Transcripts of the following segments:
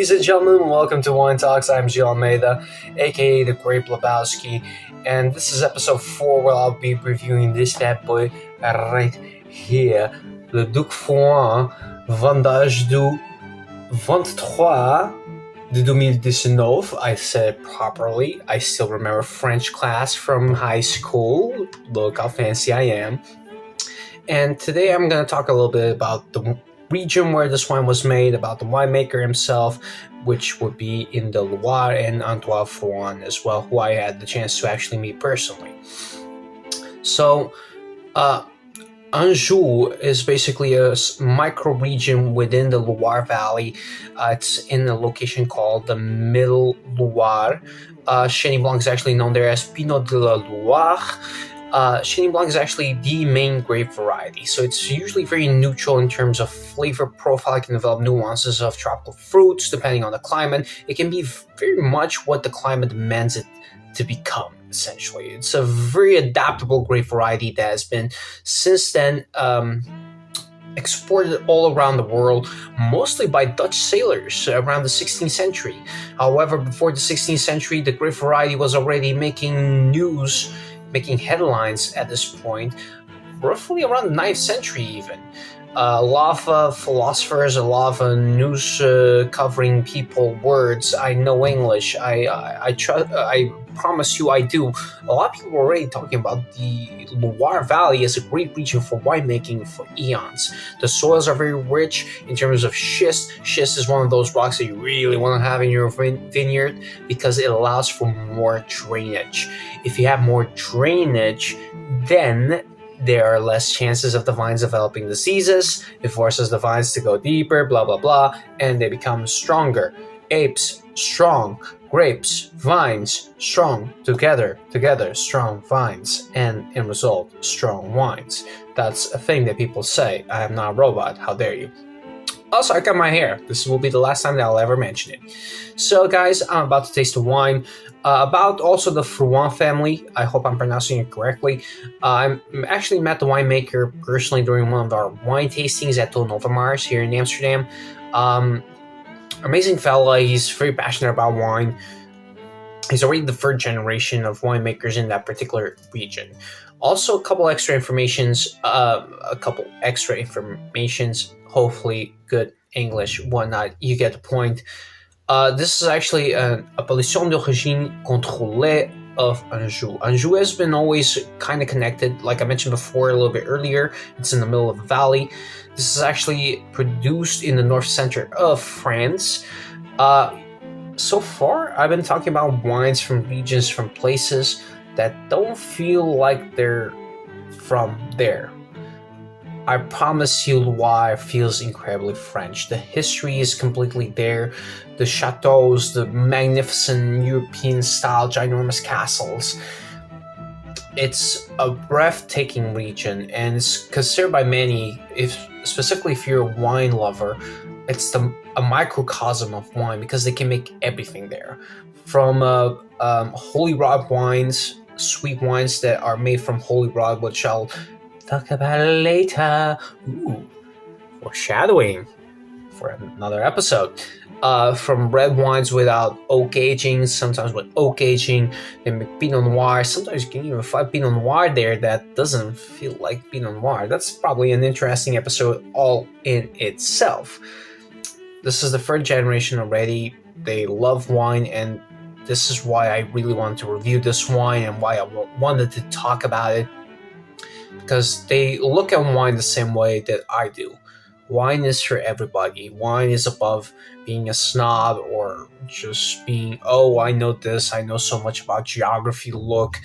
ladies and gentlemen, welcome to Wine Talks. I'm Gilles Almeida, aka the Great Lebowski, and this is episode 4 where I'll be reviewing this bad boy right here, Leduc Vendage du 23 de 2019. I said it properly. I still remember French class from high school. Look how fancy I am. And today I'm going to talk a little bit about the region where this wine was made, about the winemaker himself, which would be in the Loire, and Antoine Fouan as well, who I had the chance to actually meet personally. So, Anjou is basically a micro-region within the Loire Valley. It's in a location called the Middle Loire. Chenin Blanc is actually known there as Pinot de la Loire. Chenin Blanc is actually the main grape variety, so it's usually very neutral in terms of flavor profile. It can develop nuances of tropical fruits depending on the climate. It can be very much what the climate demands it to become, essentially. It's a very adaptable grape variety that has been, since then, exported all around the world, mostly by Dutch sailors around the 16th century. However, before the 16th century, the grape variety was already making news, making headlines at this point, roughly around the 9th century even. A lot of philosophers, a lot of news covering people, words. I know English. I promise you I do. A lot of people were already talking about the Loire Valley as a great region for winemaking for eons. The soils are very rich in terms of schist. Schist is one of those rocks that you really want to have in your vineyard because it allows for more drainage. If you have more drainage, then there are less chances of the vines developing diseases. It forces the vines to go deeper, blah, blah, blah, and they become stronger. Apes, strong. Grapes, vines, strong. Together, strong vines. And in result, strong wines. That's a thing that people say. I am not a robot. How dare you? Also, I cut my hair. This will be the last time that I'll ever mention it. So, guys, I'm about to taste the wine. About also the Fouan family. I hope I'm pronouncing it correctly. I actually met the winemaker personally during one of our wine tastings at Nova Mars here in Amsterdam. Amazing fella. He's very passionate about wine. He's already the third generation of winemakers in that particular region. Also, a couple extra informations. Hopefully, good English, whatnot. You get the point. This is actually an appellation d'origine contrôlée of Anjou. Anjou has been always kind of connected, like I mentioned before a little bit earlier. It's in the middle of the valley. This is actually produced in the north center of France. So far, I've been talking about wines from regions, from places that don't feel like they're from there. I promise you, Loire feels incredibly French. The history is completely there. The chateaus, the magnificent European-style ginormous castles. It's a breathtaking region, and it's considered by many, specifically if you're a wine lover, it's a microcosm of wine because they can make everything there. From holy rod wines, sweet wines that are made from holy rod, which I'll talk about it later. Ooh, foreshadowing for another episode. From red wines without oak aging, sometimes with oak aging, then make Pinot Noir. Sometimes you can even find Pinot Noir there that doesn't feel like Pinot Noir. That's probably an interesting episode all in itself. This is the third generation already. They love wine, and this is why I really wanted to review this wine and why I wanted to talk about it. Because they look at wine the same way that I do. Wine is for everybody. Wine is above being a snob or just being, oh, I know this, I know so much about geography. Look,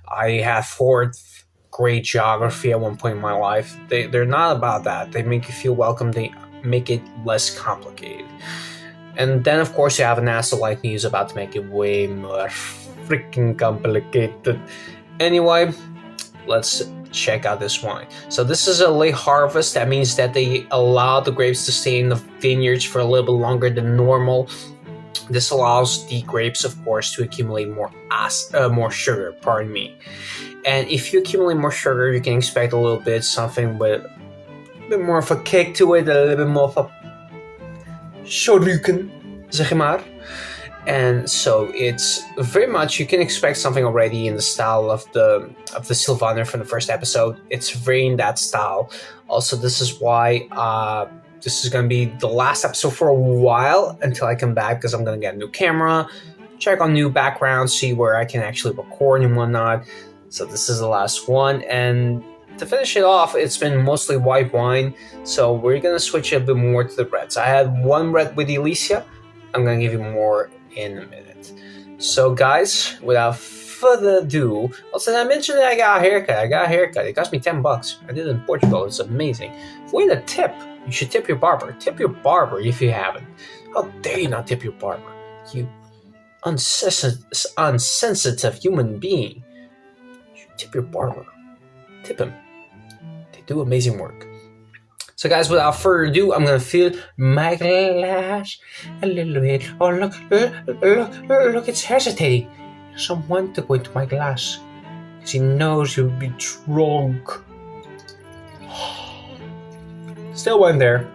I had fourth grade geography at one point in my life. They're not about that. They make you feel welcome. They make it less complicated. And then, of course, you have an asshole like me who's about to make it way more freaking complicated. Anyway, let's check out this wine. So this is a late harvest. That means that they allow the grapes to stay in the vineyards for a little bit longer than normal. This allows the grapes, of course, to accumulate more sugar, And if you accumulate more sugar, you can expect a little bit something with a bit more of a kick to it, a little bit more of a Shoryuken. zeg maar. And so it's very much, you can expect something already in the style of the Sylvaner from the first episode. It's very in that style. Also, this is why this is going to be the last episode for a while until I come back, because I'm going to get a new camera, check on new backgrounds, see where I can actually record and whatnot. So this is the last one. And to finish it off, it's been mostly white wine. So we're going to switch a bit more to the reds. I had one red with Alicia. I'm going to give you more in a minute. So guys, without further ado, also I mentioned that I got a haircut. It cost me $10. I did it in Portugal. It's amazing. If we need a tip, you should tip your barber. Tip your barber if you haven't. How dare you not tip your barber? You unsensitive human being. You should tip your barber. Tip him. They do amazing work. So guys, without further ado, I'm going to fill my glass a little bit. Oh, look, it's hesitating. He doesn't want to go into my glass because he knows he'll be drunk. Still went there.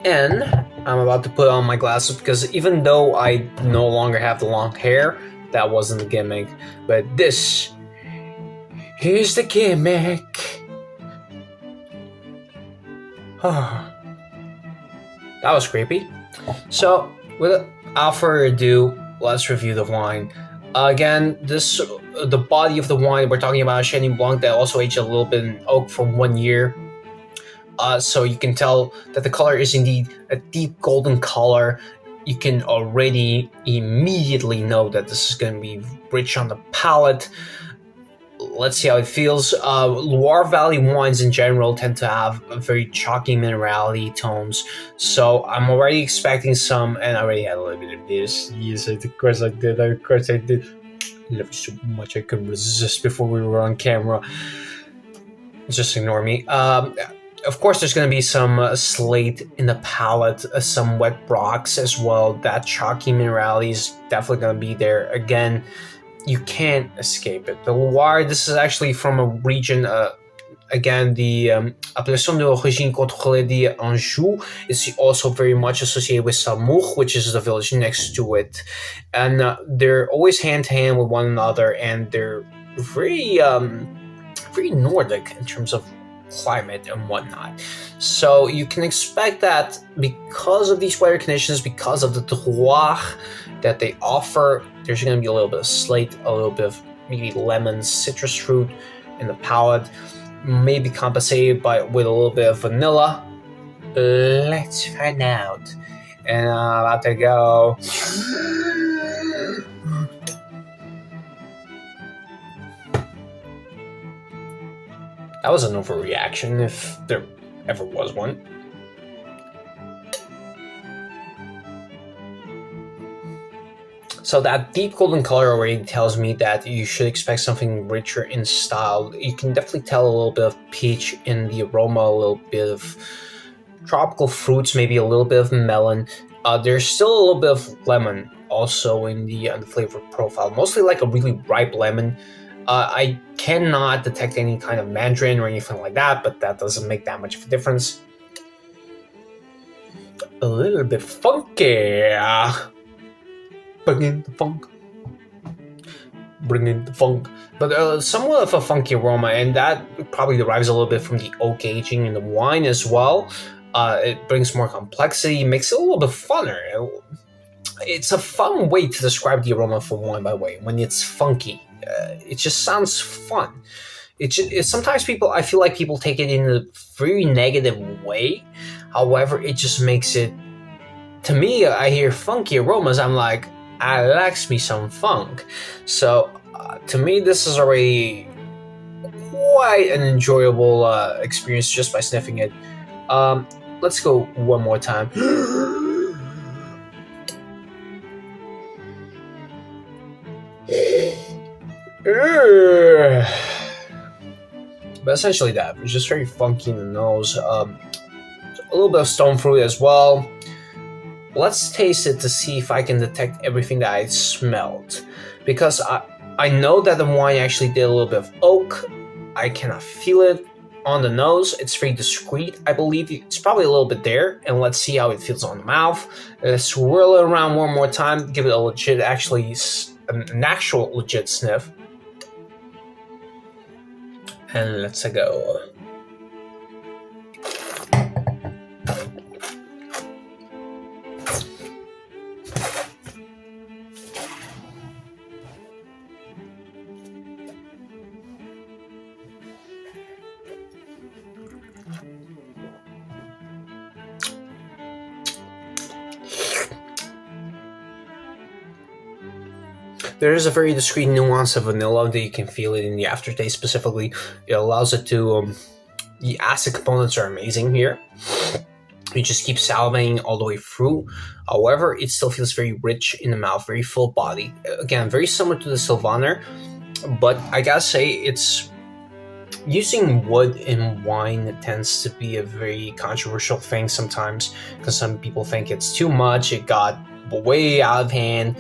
And I'm about to put on my glasses because even though I no longer have the long hair, that wasn't the gimmick. But here's the gimmick. That was creepy. So, without further ado, let's review the wine. Again, the body of the wine, we're talking about a Chenin Blanc that also aged a little bit in oak for 1 year. So you can tell that the color is indeed a deep golden color. You can already immediately know that this is going to be rich on the palate. Let's see how it feels. Loire Valley wines in general tend to have a very chalky minerality tones. So I'm already expecting some, and I already had a little bit of this. Yes, of course I did. I love you so much I couldn't resist before we were on camera. Just ignore me. Of course, there's going to be some slate in the palate, some wet rocks as well. That chalky minerality is definitely going to be there. Again, you can't escape it. The Loire, this is actually from a region, again, the Appellation d'origine contrôlée d'Anjou is also very much associated with Saumur, which is the village next to it. And they're always hand-to-hand with one another, and they're very Nordic in terms of climate and whatnot. So you can expect that because of these weather conditions, because of the terroir that they offer, there's going to be a little bit of slate, a little bit of maybe lemon, citrus fruit in the palate, maybe compensated with a little bit of vanilla. Let's find out. And I'm about to go. That was an overreaction, if there ever was one. So that deep golden color already tells me that you should expect something richer in style. You can definitely tell a little bit of peach in the aroma, a little bit of tropical fruits, maybe a little bit of melon. There's still a little bit of lemon also in the flavor profile, mostly like a really ripe lemon. I cannot detect any kind of mandarin or anything like that, but that doesn't make that much of a difference. A little bit funky. Bring in the funk. But somewhat of a funky aroma, and that probably derives a little bit from the oak aging in the wine as well. It brings more complexity, makes it a little bit funner. It's a fun way to describe the aroma for wine, by the way, when it's funky. It just sounds fun. Sometimes I feel like people take it in a very negative way. However, it just makes it, to me, I hear funky aromas, I'm like, I likes me some funk. So to me, this is already quite an enjoyable experience just by sniffing it. Let's go one more time. But essentially that, it's just very funky in the nose. A little bit of stone fruit as well. Let's taste it to see if I can detect everything that I smelled. Because I know that the wine actually did a little bit of oak. I cannot feel it. On the nose, it's very discreet. I believe it's probably a little bit there, and let's see how it feels on the mouth. Swirl it around one more time, give it a legit, an actual legit sniff. And let's go. There is a very discreet nuance of vanilla that you can feel it in the aftertaste specifically. It allows it to. The acid components are amazing here. You just keep salivating all the way through. However, it still feels very rich in the mouth, very full body. Again, very similar to the Sylvaner, but I gotta say, it's using wood in wine tends to be a very controversial thing sometimes because some people think it's too much. It got way out of hand.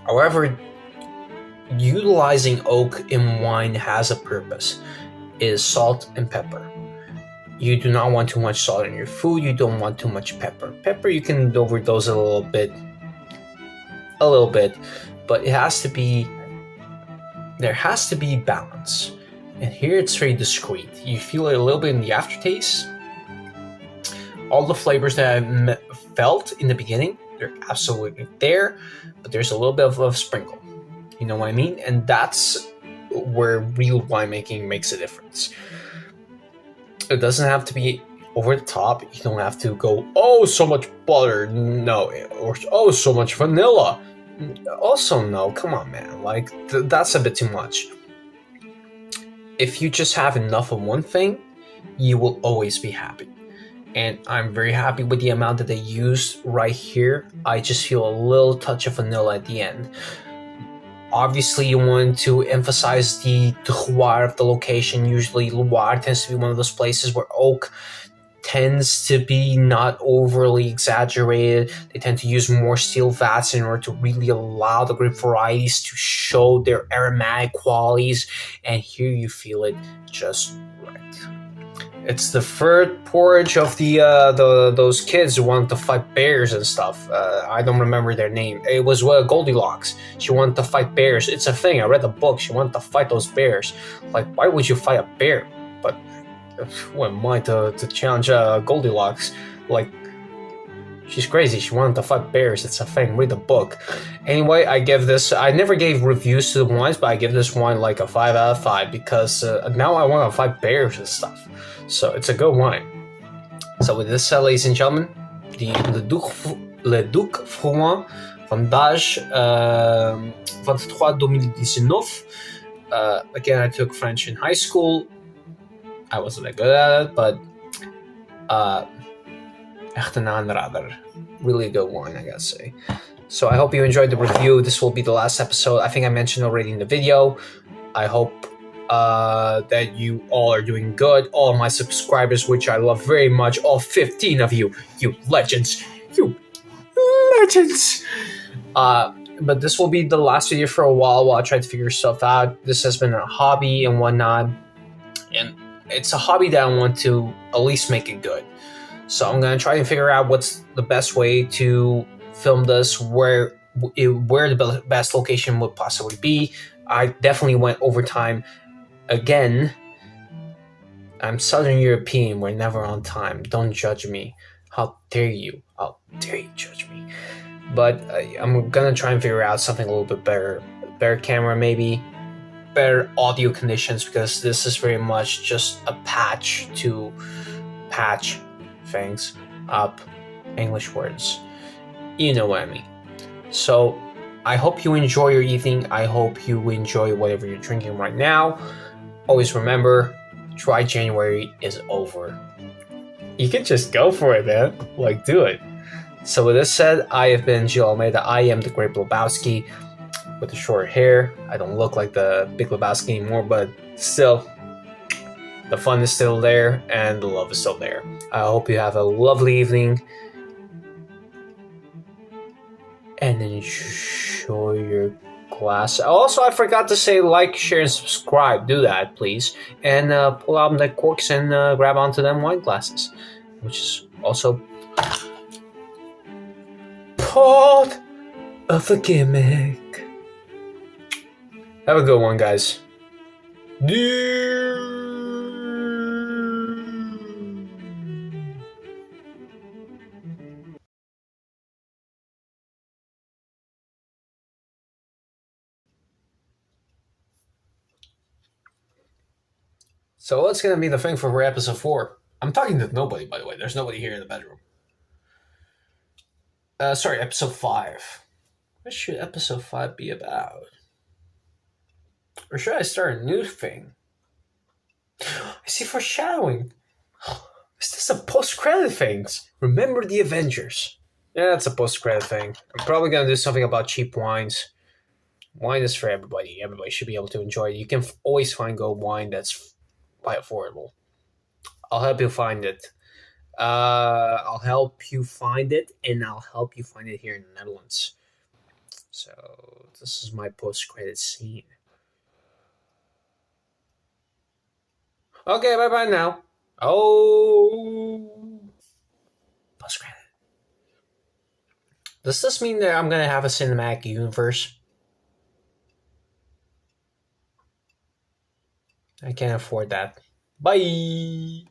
However, utilizing oak in wine has a purpose. It is salt and pepper. You do not want too much salt in your food. You don't want too much pepper. Pepper you can overdose a little bit, but it has to be. There has to be balance, and here it's very discreet. You feel it a little bit in the aftertaste. All the flavors that I felt in the beginning, they're absolutely there, but there's a little bit of a sprinkle. You know what I mean? And that's where real winemaking makes a difference. It doesn't have to be over the top. You don't have to go, oh, so much butter. No. Or, oh, so much vanilla. Also, no. Come on, man. Like, that's a bit too much. If you just have enough of one thing, you will always be happy. And I'm very happy with the amount that they used right here. I just feel a little touch of vanilla at the end. Obviously, you want to emphasize the terroir of the location. Usually, Loire tends to be one of those places where oak tends to be not overly exaggerated. They tend to use more steel vats in order to really allow the grape varieties to show their aromatic qualities. And here you feel it just right. It's the third porridge of those kids who wanted to fight bears and stuff. I don't remember their name. It was Goldilocks. She wanted to fight bears. It's a thing. I read the book. She wanted to fight those bears. Like, why would you fight a bear? But who am I to challenge Goldilocks? Like, she's crazy. She wanted to fight bears. It's a thing. Read the book. Anyway, I give this. I never gave reviews to the wines, but I give this wine like a 5 out of 5 because now I want to fight bears and stuff. So it's a good wine. So with this, ladies and gentlemen, the Leduc Froment Vendage 23-2019. Again, I took French in high school. I wasn't that good at it, but echt een aanrader. Really good wine, I gotta say. So I hope you enjoyed the review. This will be the last episode. I think I mentioned already in the video. I hope that you all are doing good. All of my subscribers, which I love very much, all 15 of you, you legends. But this will be the last video for a while I try to figure stuff out. This has been a hobby and whatnot, and it's a hobby that I want to at least make it good. So I'm going to try and figure out what's the best way to film this, where the best location would possibly be. I definitely went over time. Again, I'm Southern European. We're never on time. Don't judge me. How dare you? How dare you judge me? But I'm going to try and figure out something a little bit better. Better camera, maybe. Better audio conditions, because this is very much just a patch to patch things up. English words. You know what I mean. So I hope you enjoy your evening. I hope you enjoy whatever you're drinking right now. Always remember, dry January is over. You can just go for it, man. Like, do it. So with this said, I have been Gilles Almeida. I am the Great Lebowski with the short hair. I don't look like the Big Lebowski anymore, but still, the fun is still there and the love is still there. I hope you have a lovely evening and enjoy your glass. Also, I forgot to say like, share, and subscribe. Do that, please. And pull out the corks and grab onto them wine glasses, which is also part of a gimmick. Have a good one, guys. So what's going to be the thing for episode 4? I'm talking to nobody, by the way. There's nobody here in the bedroom. Sorry, episode 5. What should episode 5 be about? Or should I start a new thing? I see foreshadowing. Is this a post-credit thing? Remember the Avengers. Yeah, it's a post-credit thing. I'm probably going to do something about cheap wines. Wine is for everybody. Everybody should be able to enjoy it. You can always find good wine that's quite affordable. I'll help you find it. I'll help you find it, and I'll help you find it here in the Netherlands. So this is my post-credit scene. Okay, bye-bye now. Oh, post-credit. Does this mean that I'm gonna have a cinematic universe? I can't afford that. Bye.